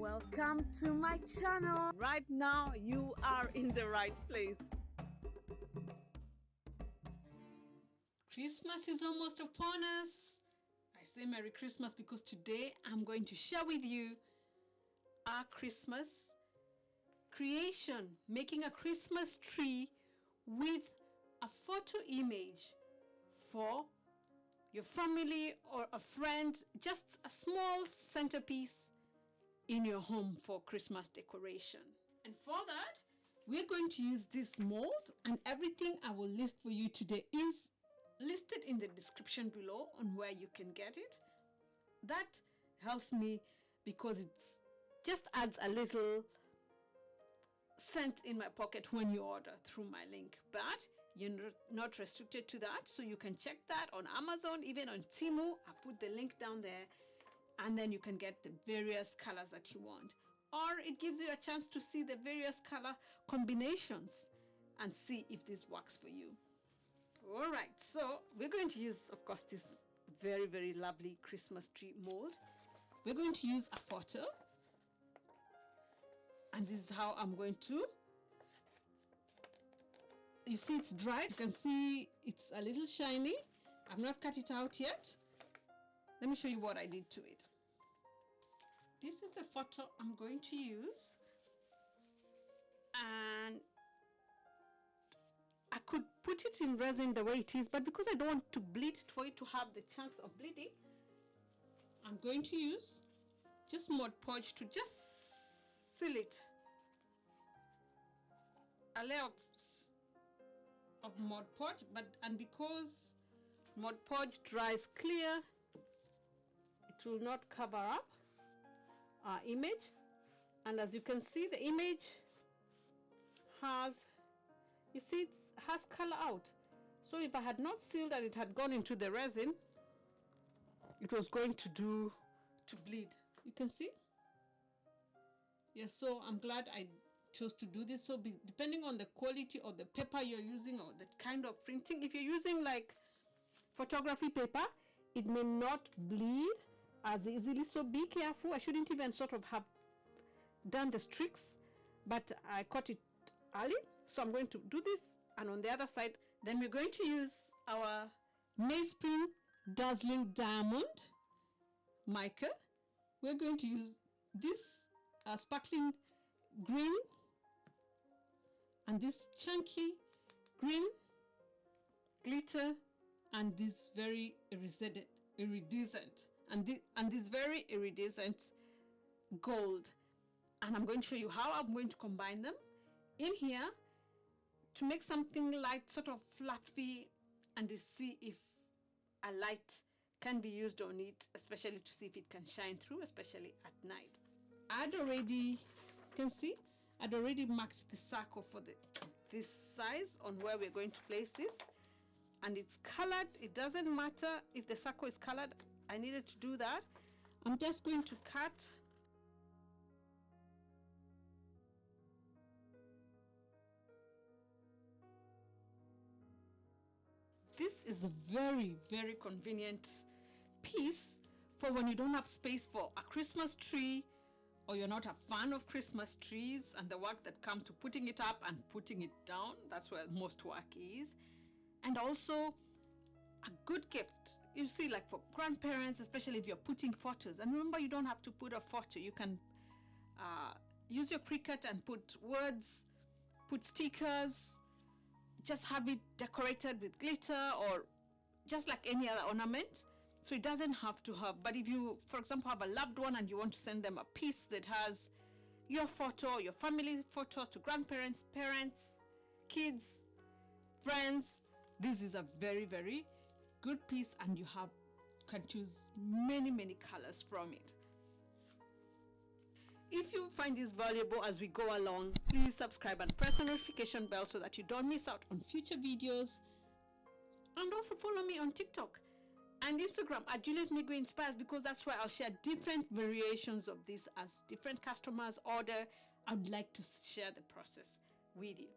Welcome to my channel. Right now you are in the right place. Christmas is almost upon us. I say Merry Christmas because today I'm going to share with you our Christmas creation, making a Christmas tree with a photo image for your family or a friend, just a small centerpiece in your home for Christmas decoration. And for that, we're going to use this mold, and everything I will list for you today is listed in the description below on where you can get it. That helps me because it just adds a little cent in my pocket when you order through my link, but you're not restricted to that, so you can check that on Amazon, even on Temu. I put the link down there, and then you can get the various colors that you want, or it gives you a chance to see the various color combinations and see if this works for you. All right, so we're going to use, of course, this very lovely Christmas tree mold. We're going to use a photo, and this is how I'm going to, you see it's dried, you can see it's a little shiny. I've not cut it out yet. Let me show you what I did to it. This is the photo I'm going to use, and I could put it in resin the way it is, but because I don't want to bleed it, for it to have the chance of bleeding, I'm going to use just Mod Podge to just seal it. A layer of Mod Podge, and because Mod Podge dries clear, it will not cover up our image. And as you can see, the image has, you see, it has color out. So if I had not sealed and it had gone into the resin, it was going to bleed. You can see. Yes, so I'm glad I chose to do this. So depending on the quality of the paper you're using or the kind of printing, if you're using like photography paper, it may not bleed as easily, so be careful. I shouldn't even sort of have done the streaks, but I caught it early, so I'm going to do this. And on the other side, then we're going to use our MEYSPRING Dazzling Diamond mica. We're going to use this sparkling green and this chunky green glitter, and this very iridescent and this very iridescent gold. And I'm going to show you how I'm going to combine them in here to make something light, sort of fluffy, and to see if a light can be used on it, especially to see if it can shine through, especially at night. I'd already, you can see, I'd already marked the circle for this size on where we're going to place this, and it's colored. It doesn't matter if the circle is colored. I needed to do that. I'm just going to cut this. Is a very convenient piece for when you don't have space for a Christmas tree, or you're not a fan of Christmas trees and the work that comes to putting it up and putting it down. That's where most work is. And also a good gift, you see, like for grandparents, especially if you're putting photos. And remember, you don't have to put a photo. You can use your Cricut and put words, put stickers, just have it decorated with glitter or just like any other ornament. So it doesn't have to have, but if you, for example, have a loved one and you want to send them a piece that has your photo, your family photos to grandparents, parents, kids, friends, this is a very good piece, and you can choose many colors from it. If you find this valuable as we go along, please subscribe and press the notification bell so that you don't miss out on future videos. And also follow me on TikTok and Instagram at Juliet Migwi Inspires, because that's where I'll share different variations of this as different customers order. I'd like to share the process with you.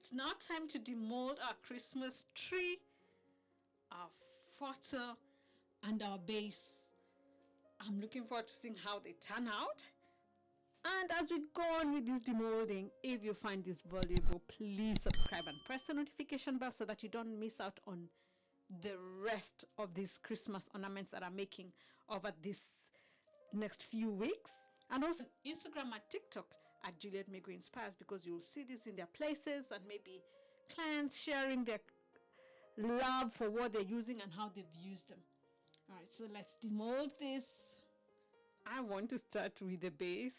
It's now time to demold our Christmas tree, our fodder, and our base. I'm looking forward to seeing how they turn out. And as we go on with this demolding, if you find this valuable, please subscribe and press the notification bell so that you don't miss out on the rest of these Christmas ornaments that I'm making over this next few weeks. And also Instagram and TikTok at Juliet Migwi Inspires, because you'll see this in their places and maybe clients sharing their love for what they're using and how they've used them. All right, so let's demold this. I want to start with the base.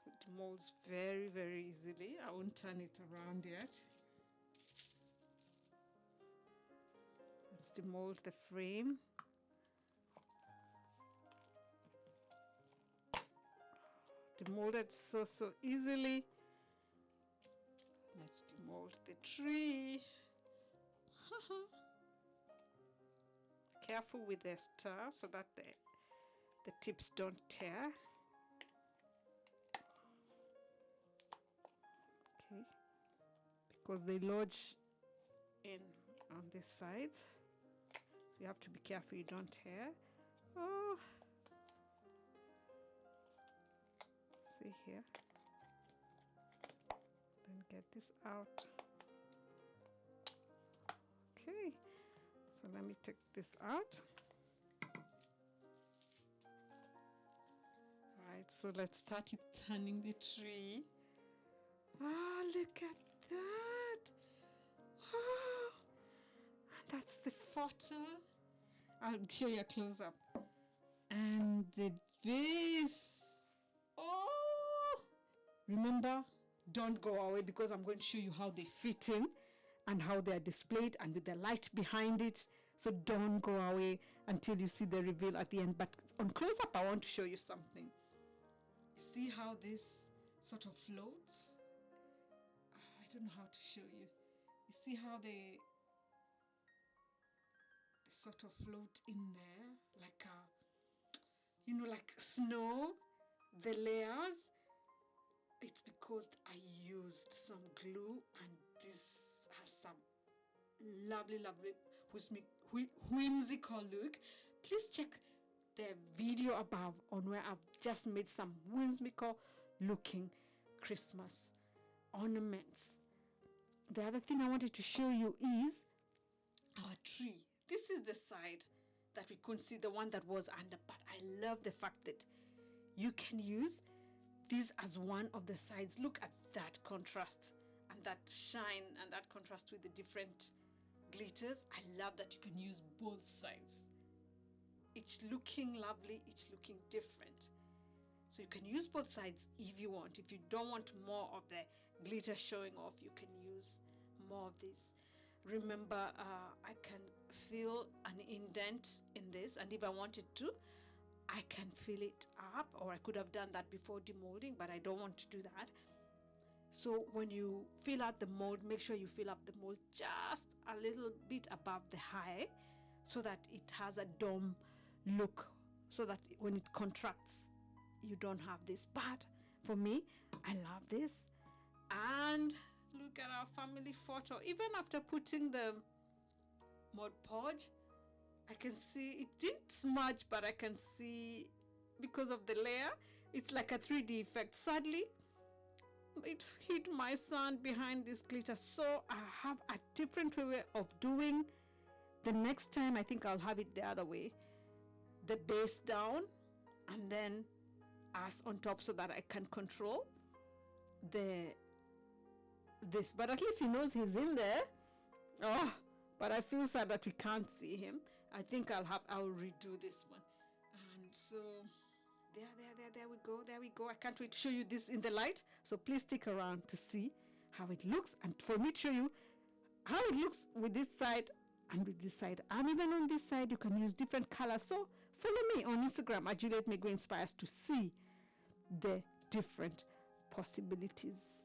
It molds very, very easily. I won't turn it around yet. Let's demold the frame. Demolded so easily. Let's demold the tree. Careful with the star so that the tips don't tear. Okay, because they lodge in on this side, so you have to be careful you don't tear. Oh, see here. Then get this out. Okay, so let me take this out. Alright, so let's start with turning the tree. Ah, look at that. Oh, and that's the photo. I'll show you a close-up. And the base. Oh, remember, don't go away, because I'm going to show you how they fit in and how they are displayed and with the light behind it. So don't go away until you see the reveal at the end. But on close-up, I want to show you something. See how this sort of floats? I don't know how to show you. You see how they sort of float in there, like like snow, the layers. It's because I used some glue, and this has some lovely whimsical look. Please check the video above on where I've just made some whimsical looking Christmas ornaments. The other thing I wanted to show you is our tree. This is the side that we couldn't see, the one that was under, but I love the fact that you can use this as one of the sides. Look at that contrast and that shine and that contrast with the different glitters. I love that you can use both sides, each looking lovely, each looking different. So you can use both sides if you want. If you don't want more of the glitter showing off, you can use more of this. Remember, I can fill an indent in this, and if I wanted to, I can fill it up, or I could have done that before demolding, but I don't want to do that. So when you fill out the mold, make sure you fill up the mold just a little bit above the high, so that it has a dome look, so that when it contracts, you don't have this. But for me, I love this. And look at our family photo. Even after putting the Mod Podge, I can see it didn't smudge, but I can see, because of the layer, it's like a 3D effect. Sadly, it hid my son behind this glitter, so I have a different way of doing. The next time, I think I'll have it the other way. The base down and then us on top, so that I can control this. But at least he knows he's in there. Oh, but I feel sad that we can't see him. I think I'll redo this one. And so there we go. I can't wait to show you this in the light. So please stick around to see how it looks, and for me to show you how it looks with this side and with this side. And even on this side, you can use different colors. So follow me on Instagram at Juliet Migwi Inspires to see the different possibilities.